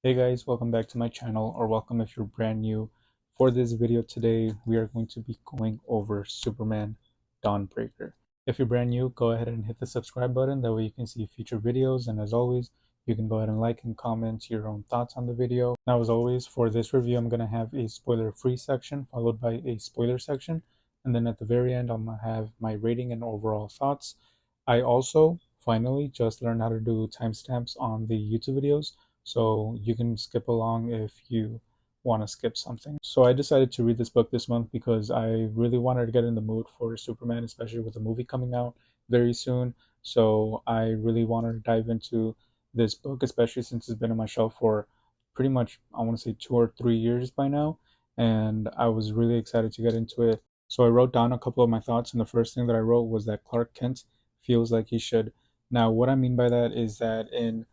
Hey guys, welcome back to my channel, or welcome if you're brand new. For this video today, we are going to be going over Superman Dawnbreaker. If you're brand new, go ahead and hit the subscribe button, that way you can see future videos, and as always, you can go ahead and like and comment your own thoughts on the video. Now as always, for this review, I'm going to have a spoiler-free section, followed by a spoiler section, and then at the very end, I'm going to have my rating and overall thoughts. I also, finally, just learned how to do timestamps on the YouTube videos, so you can skip along if you want to skip something. So I decided to read this book this month because I really wanted to get in the mood for Superman, especially with the movie coming out very soon. So I really wanted to dive into this book, especially since it's been on my shelf for pretty much, I want to say 2 or 3 years by now, and I was really excited to get into it. So I wrote down a couple of my thoughts, and the first thing that I wrote was that Clark Kent feels like he should. Now, what I mean by that is that in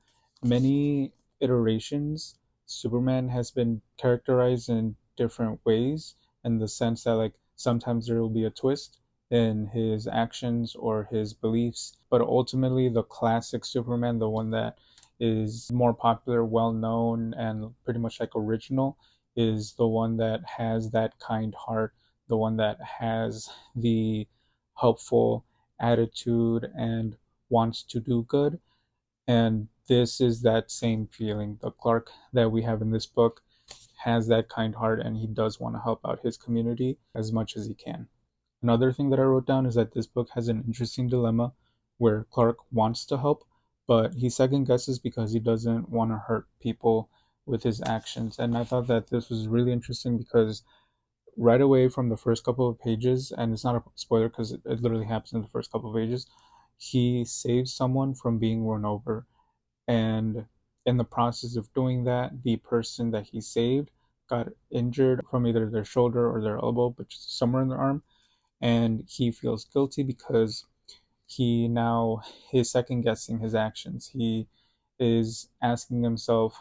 many iterations, Superman has been characterized in different ways, in the sense that like sometimes there will be a twist in his actions or his beliefs, but ultimately the classic Superman, the one that is more popular, well known, and pretty much like original, is the one that has that kind heart, the one that has the helpful attitude and wants to do good. And this is that same feeling. The Clark that we have in this book has that kind heart, and he does want to help out his community as much as he can. Another thing that I wrote down is that this book has an interesting dilemma where Clark wants to help, but he second guesses because he doesn't want to hurt people with his actions. And I thought that this was really interesting because right away from the first couple of pages, and it's not a spoiler because it literally happens in the first couple of pages, he saves someone from being run over, and in the process of doing that, the person that he saved got injured from either their shoulder or their elbow, but just somewhere in their arm, and he feels guilty because he now is second guessing his actions. He is asking himself,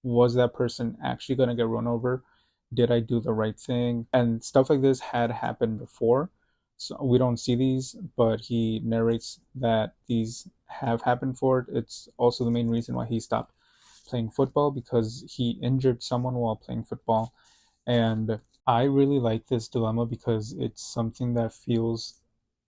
was that person actually going to get run over? Did I do the right thing? And stuff like this had happened before. So we don't see these, but he narrates that these have happened for it. It's also the main reason why he stopped playing football, because he injured someone while playing football. And I really like this dilemma because it's something that feels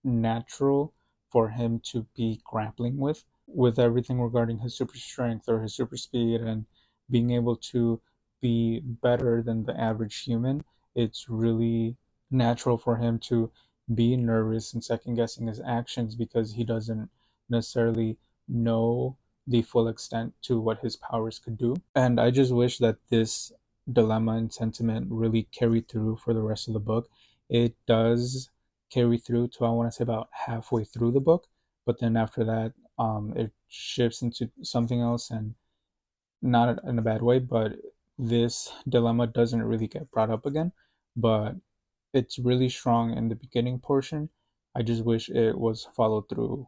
natural for him to be grappling with everything regarding his super strength or his super speed and being able to be better than the average human. It's really natural for him to be nervous and second guessing his actions because he doesn't necessarily know the full extent to what his powers could do. And I just wish that this dilemma and sentiment really carried through for the rest of the book. It does carry through to, I want to say, about halfway through the book, but then after that, it shifts into something else, and not in a bad way, but this dilemma doesn't really get brought up again. But it's really strong in the beginning portion. I just wish it was followed through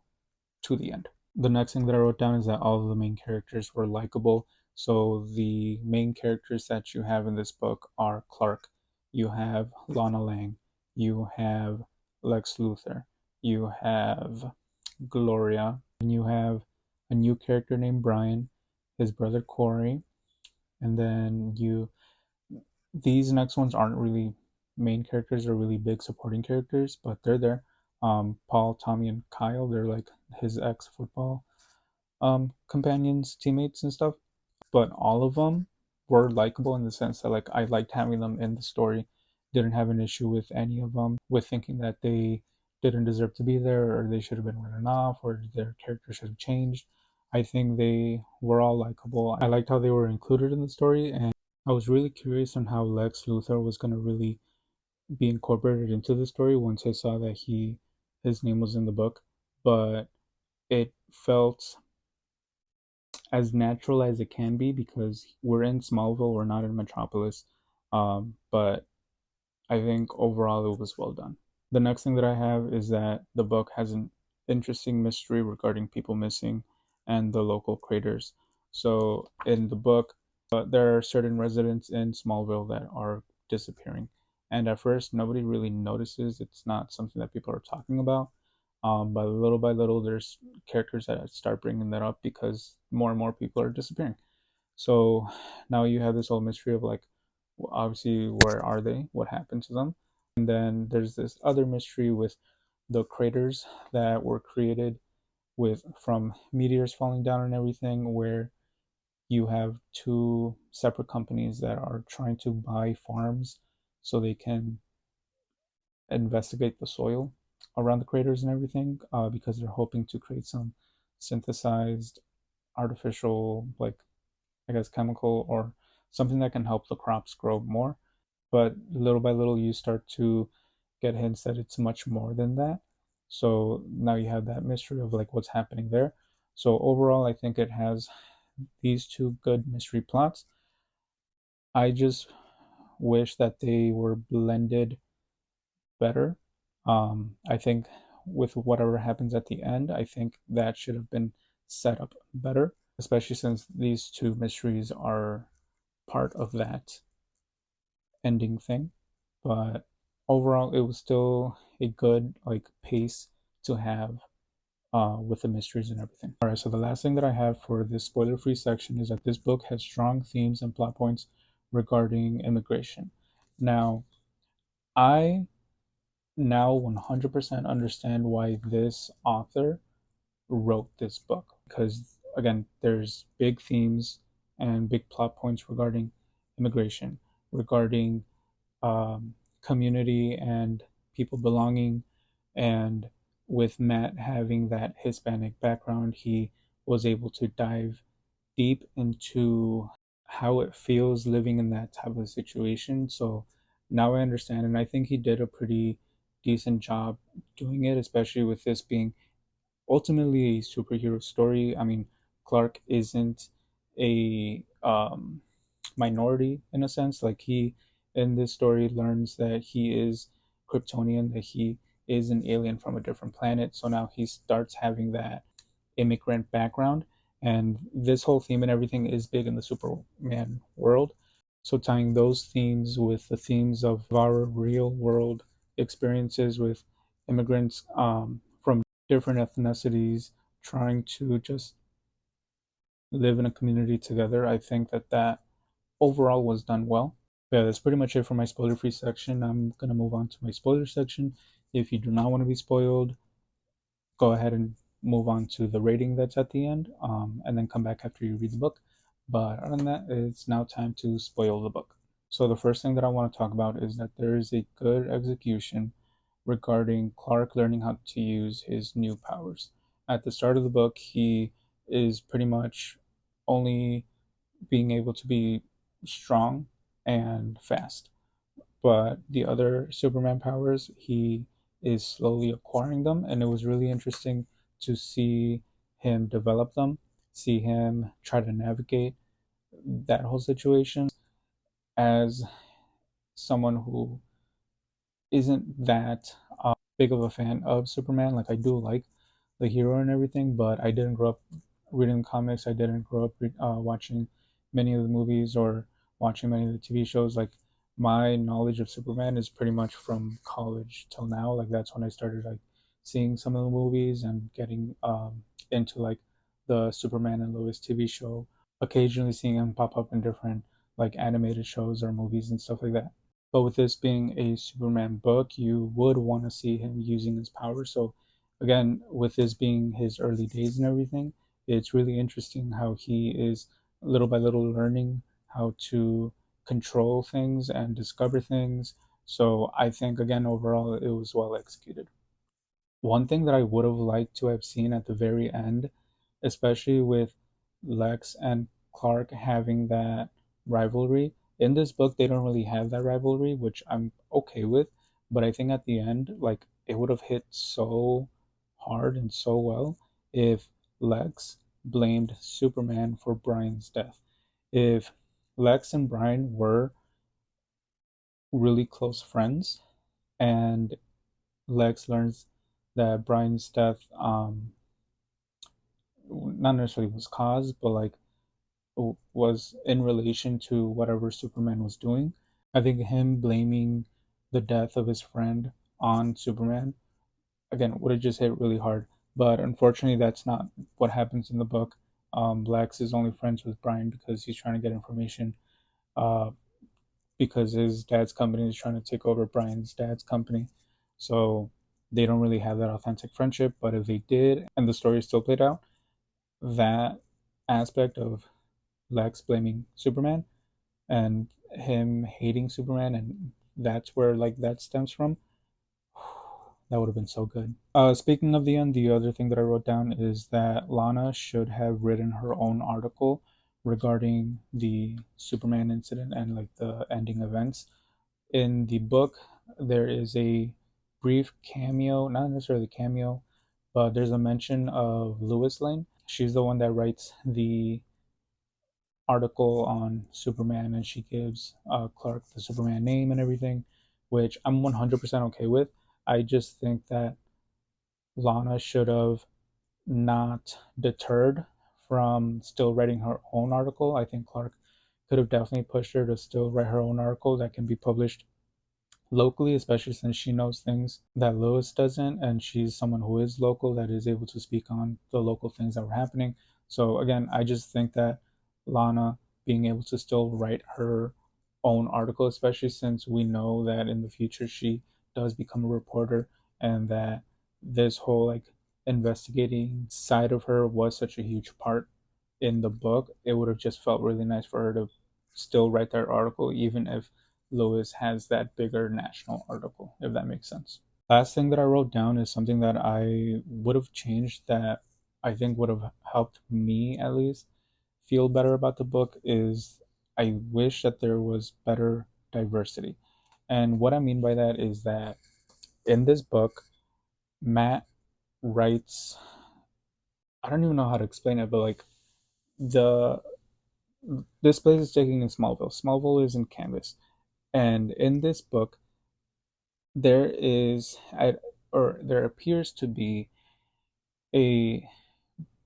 to the end. The next thing that I wrote down is that all of the main characters were likable. So the main characters that you have in this book are Clark, you have Lana Lang, you have Lex Luthor, you have Gloria, and you have a new character named Brian, his brother Corey, and then these next ones aren't really main characters or really big supporting characters, but they're there. Paul, Tommy, and Kyle, they're like his ex football companions, teammates, and stuff. But all of them were likable in the sense that like I liked having them in the story. Didn't have an issue with any of them with thinking that they didn't deserve to be there or they should have been written off or their character should have changed. I think they were all likable. I liked how they were included in the story, and I was really curious on how Lex Luthor was going to really be incorporated into the story once I saw that his name was in the book. But it felt as natural as it can be because we're in Smallville, we're not in Metropolis. But I think overall it was well done. The next thing that I have is that the book has an interesting mystery regarding people missing and the local craters. So in the book, there are certain residents in Smallville that are disappearing. And at first, nobody really notices. It's not something that people are talking about. But little by little, there's characters that start bringing that up because more and more people are disappearing. So now you have this whole mystery of like, obviously, where are they? What happened to them? And then there's this other mystery with the craters that were created with from meteors falling down and everything, where you have two separate companies that are trying to buy farms so they can investigate the soil around the craters and everything, because they're hoping to create some synthesized artificial, like, I guess, chemical or something that can help the crops grow more. But little by little, you start to get hints that it's much more than that. So now you have that mystery of like what's happening there. So overall, I think it has these two good mystery plots. I just wish that they were blended better. I think with whatever happens at the end, I think that should have been set up better, especially since these two mysteries are part of that ending thing. But overall, it was still a good like pace to have with the mysteries and everything. All right, so the last thing that I have for this spoiler-free section is that this book has strong themes and plot points regarding immigration. Now, I now 100% understand why this author wrote this book, because again, there's big themes and big plot points regarding immigration, regarding community and people belonging. And with Matt having that Hispanic background, he was able to dive deep into how it feels living in that type of situation. So now I understand, and I think he did a pretty decent job doing it, especially with this being ultimately a superhero story. I mean, Clark isn't a minority in a sense. Like, he in this story learns that he is Kryptonian, that he is an alien from a different planet. So now he starts having that immigrant background, and this whole theme and everything is big in the Superman world. So tying those themes with the themes of our real world experiences with immigrants from different ethnicities trying to just live in a community together, I think that that overall was done well. Yeah, that's pretty much it for my spoiler free section. I'm gonna move on to my spoiler section. If you do not want to be spoiled, go ahead and move on to the rating that's at the end, and then come back after you read the book. But other than that, it's now time to spoil the book. So the first thing that I want to talk about is that there is a good execution regarding Clark learning how to use his new powers. At the start of the book, he is pretty much only being able to be strong and fast. But the other Superman powers, he is slowly acquiring them, and it was really interesting to see him develop them, see him try to navigate that whole situation as someone who isn't that big of a fan of Superman. Like, I do like the hero and everything, but I didn't grow up reading comics. I didn't grow up watching many of the movies or watching many of the TV shows. Like, my knowledge of Superman is pretty much from college till now. Like, that's when I started like seeing some of the movies and getting into like the Superman and Lois TV show. Occasionally seeing him pop up in different like animated shows or movies and stuff like that. But with this being a Superman book, you would want to see him using his powers. So, again, with this being his early days and everything, it's really interesting how he is little by little learning how to control things and discover things. So, I think, again, overall, it was well executed. One thing that I would have liked to have seen at the very end, especially with Lex and Clark having that rivalry. In this book, they don't really have that rivalry, which I'm okay with. But I think at the end, like, it would have hit so hard and so well if Lex blamed Superman for Brian's death. If Lex and Brian were really close friends, and Lex learns that Brian's death not necessarily was caused, but like was in relation to whatever Superman was doing. I think him blaming the death of his friend on Superman again, would have just hit really hard. But unfortunately, that's not what happens in the book. Lex is only friends with Brian because he's trying to get information. Uh, because his dad's company is trying to take over Brian's dad's company. So they don't really have that authentic friendship. But if they did, and the story still played out, that aspect of Lex blaming Superman and him hating Superman, and that's where like that stems from. That would have been so good. Speaking of the end, the other thing that I wrote down is that Lana should have written her own article regarding the Superman incident and like the ending events. In the book, there is a brief cameo, not necessarily cameo, but there's a mention of Lois Lane. She's the one that writes the article on Superman, and she gives Clark the Superman name and everything, which I'm 100% okay with. I just think that Lana should have not deterred from still writing her own article. I think Clark could have definitely pushed her to still write her own article that can be published locally, especially since she knows things that Lois doesn't, and she's someone who is local that is able to speak on the local things that were happening. So again, I just think that Lana being able to still write her own article, especially since we know that in the future she does become a reporter, and that this whole like investigating side of her was such a huge part in the book, it would have just felt really nice for her to still write that article, even if Lois has that bigger national article, if that makes sense. Last thing that I wrote down is something that I would have changed that I think would have helped me at least feel better about the book is I wish that there was better diversity. And what I mean by that is that in this book, Matt writes, I don't even know how to explain it, but like the this place is taking in Smallville. Smallville is in Canvas. And in this book, there is, or there appears to be a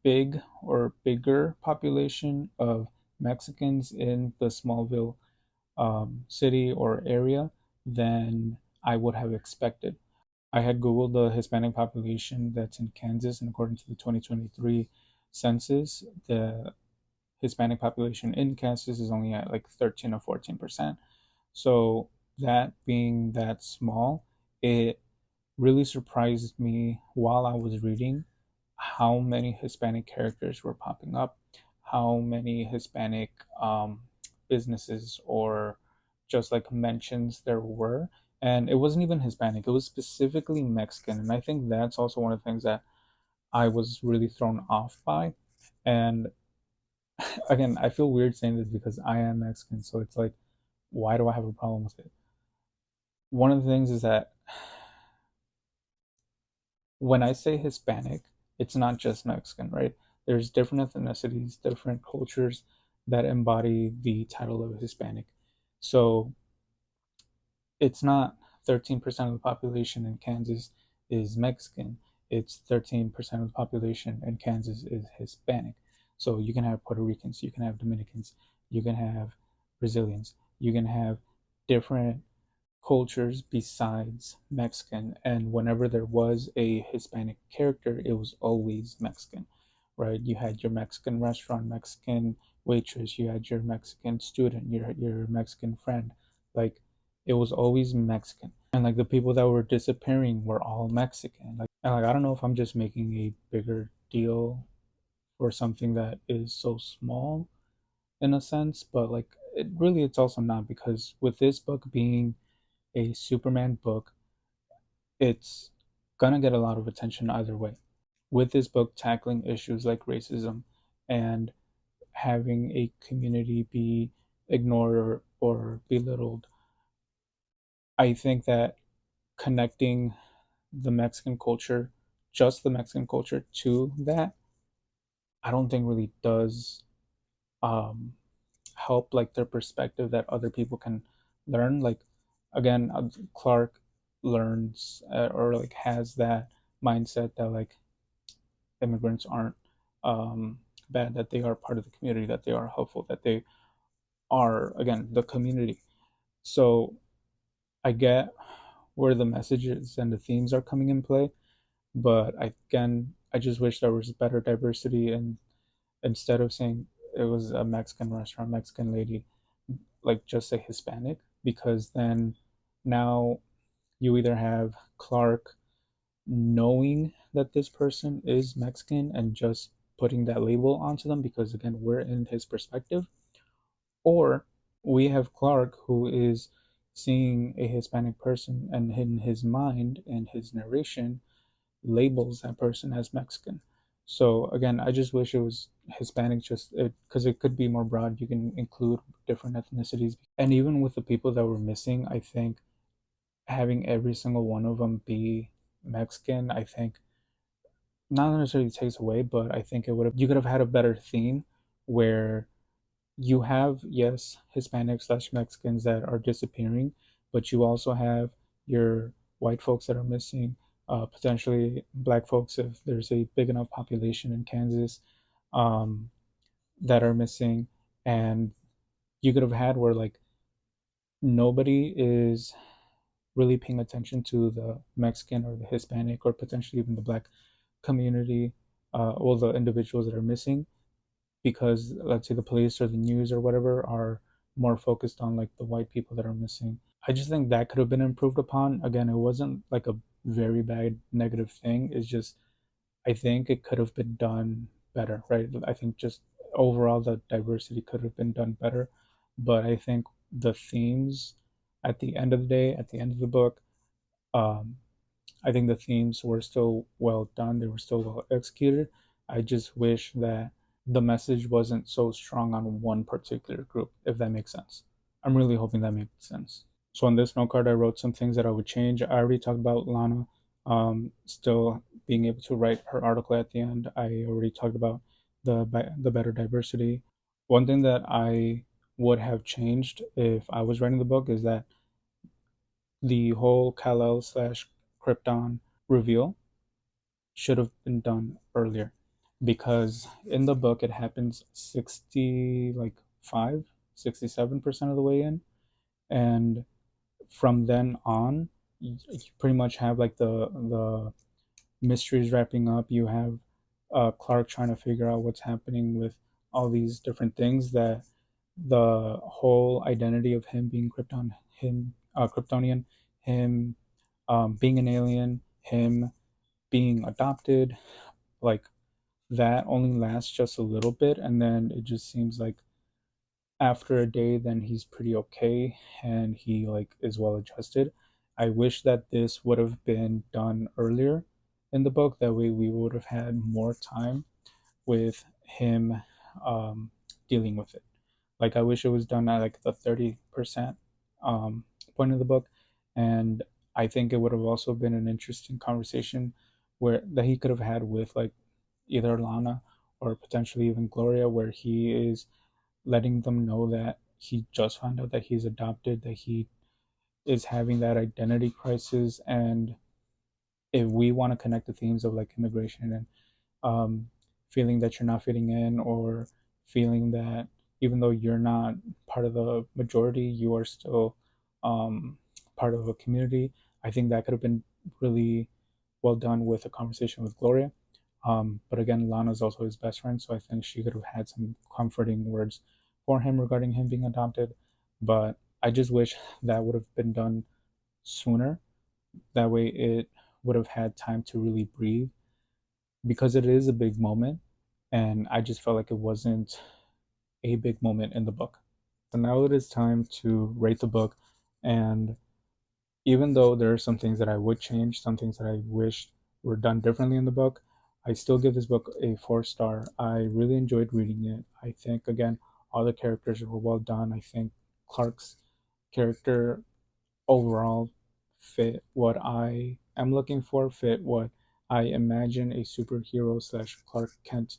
big or bigger population of Mexicans in the Smallville city or area than I would have expected. I had Googled the Hispanic population that's in Kansas, and according to the 2023 census, the Hispanic population in Kansas is only at like 13 or 14%. So, that being that small, it really surprised me while I was reading how many Hispanic characters were popping up, how many Hispanic businesses or just like mentions there were. And it wasn't even Hispanic, it was specifically Mexican. And I think that's also one of the things that I was really thrown off by. And again, I feel weird saying this because I am Mexican. So it's like, why do I have a problem with it? One of the things is that when I say Hispanic, it's not just Mexican, right? There's different ethnicities, different cultures that embody the title of Hispanic. So it's not 13% of the population in Kansas is Mexican. It's 13% of the population in Kansas is Hispanic. So you can have Puerto Ricans, you can have Dominicans, you can have Brazilians, you can have different cultures besides Mexican. And whenever there was a Hispanic character, it was always Mexican, right? You had your Mexican restaurant, Mexican waitress, you had your Mexican student, your Mexican friend. Like it was always Mexican. And like the people that were disappearing were all Mexican. Like I don't know if I'm just making a bigger deal for something that is so small in a sense, but like it really it's also not because with this book being a Superman book, it's gonna get a lot of attention either way. With this book tackling issues like racism and having a community be ignored or belittled, I think that connecting the Mexican culture, just the Mexican culture, to that, I don't think really does um, help like their perspective that other people can learn. Like again, Clark learns or like has that mindset that like immigrants aren't bad, that they are part of the community, that they are helpful, that they are again the community. So I get where the messages and the themes are coming in play, But I just wish there was better diversity, and instead of saying it was a Mexican restaurant, Mexican lady, like just say Hispanic, because then now you either have Clark knowing that this person is Mexican and just putting that label onto them because again we're in his perspective, or we have Clark who is seeing a Hispanic person and in his mind and his narration labels that person as Mexican. So again, I just wish it was Hispanic, just because it could be more broad. You can include different ethnicities, and even with the people that were missing, I think having every single one of them be Mexican, I think not necessarily takes away, but I think it would have you could have had a better theme where you have, yes, Hispanics slash Mexicans that are disappearing, but you also have your white folks that are missing, potentially black folks if there's a big enough population in Kansas, um, that are missing, and you could have had where like nobody is really paying attention to the Mexican or the Hispanic or potentially even the black community, all the individuals that are missing, because let's say the police or the news or whatever are more focused on like the white people that are missing. I just think that could have been improved upon. Again, it wasn't like a very bad negative thing. It's just I think it could have been done better, right? I think just overall the diversity could have been done better, but I think the themes at the end of the day, at the end of the book, um, I think the themes were still well done. They were still well executed. I just wish that the message wasn't so strong on one particular group, if that makes sense. I'm really hoping that makes sense. So on this note card, I wrote some things that I would change. I already talked about Lana still being able to write her article at the end. I already talked about the better diversity. One thing that I would have changed if I was writing the book is that the whole Kal-El slash Krypton reveal should have been done earlier, because in the book it happens 60 like 5 67% of the way in, and from then on you pretty much have like the mysteries wrapping up. You have Clark trying to figure out what's happening with all these different things, that the whole identity of him being Kryptonian, him being an alien, him being adopted, like that only lasts just a little bit, and then it just seems like after a day then he's pretty okay and he like is well adjusted. I wish that this would have been done earlier in the book, that way we would have had more time with him um, dealing with it. Like I wish it was done at like the 30% point of the book, and I think it would have also been an interesting conversation where that he could have had with like either Lana or potentially even Gloria, where he is letting them know that he just found out that he's adopted, that he is having that identity crisis, and if we want to connect the themes of like immigration and um, feeling that you're not fitting in, or feeling that even though you're not part of the majority, you are still um, part of a community. I think that could have been really well done with a conversation with Gloria. But again, Lana's also his best friend, so I think she could have had some comforting words for him regarding him being adopted. But I just wish that would have been done sooner. That way it would have had time to really breathe, because it is a big moment, and I just felt like it wasn't a big moment in the book. So now it is time to rate the book, and even though there are some things that I would change, some things that I wish were done differently in the book, I still give this book a 4 star. I really enjoyed reading it. I think again all the characters were well done. I think Clark's character overall fit what I am looking for, fit what I imagine a superhero slash Clark Kent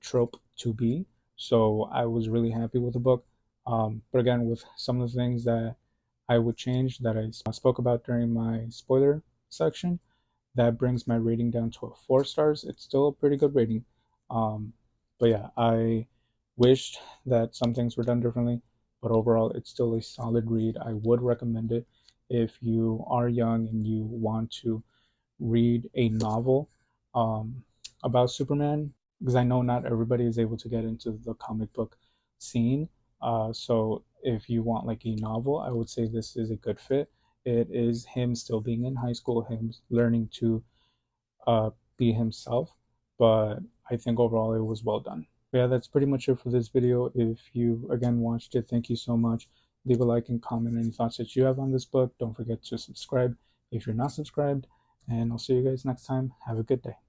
trope to be. So I was really happy with the book. But again, with some of the things that I would change that I spoke about during my spoiler section, that brings my rating down to a 4 stars. It's still a pretty good rating. Um, but yeah, I wished that some things were done differently, but overall, it's still a solid read. I would recommend it if you are young and you want to read a novel about Superman, because I know not everybody is able to get into the comic book scene. So if you want like a novel, I would say this is a good fit. It is him still being in high school, him learning to uh, be himself, but I think overall it was well done. But yeah, that's pretty much it for this video. If you again watched it, thank you so much. Leave a like and comment any thoughts that you have on this book. Don't forget to subscribe if you're not subscribed, and I'll see you guys next time. Have a good day.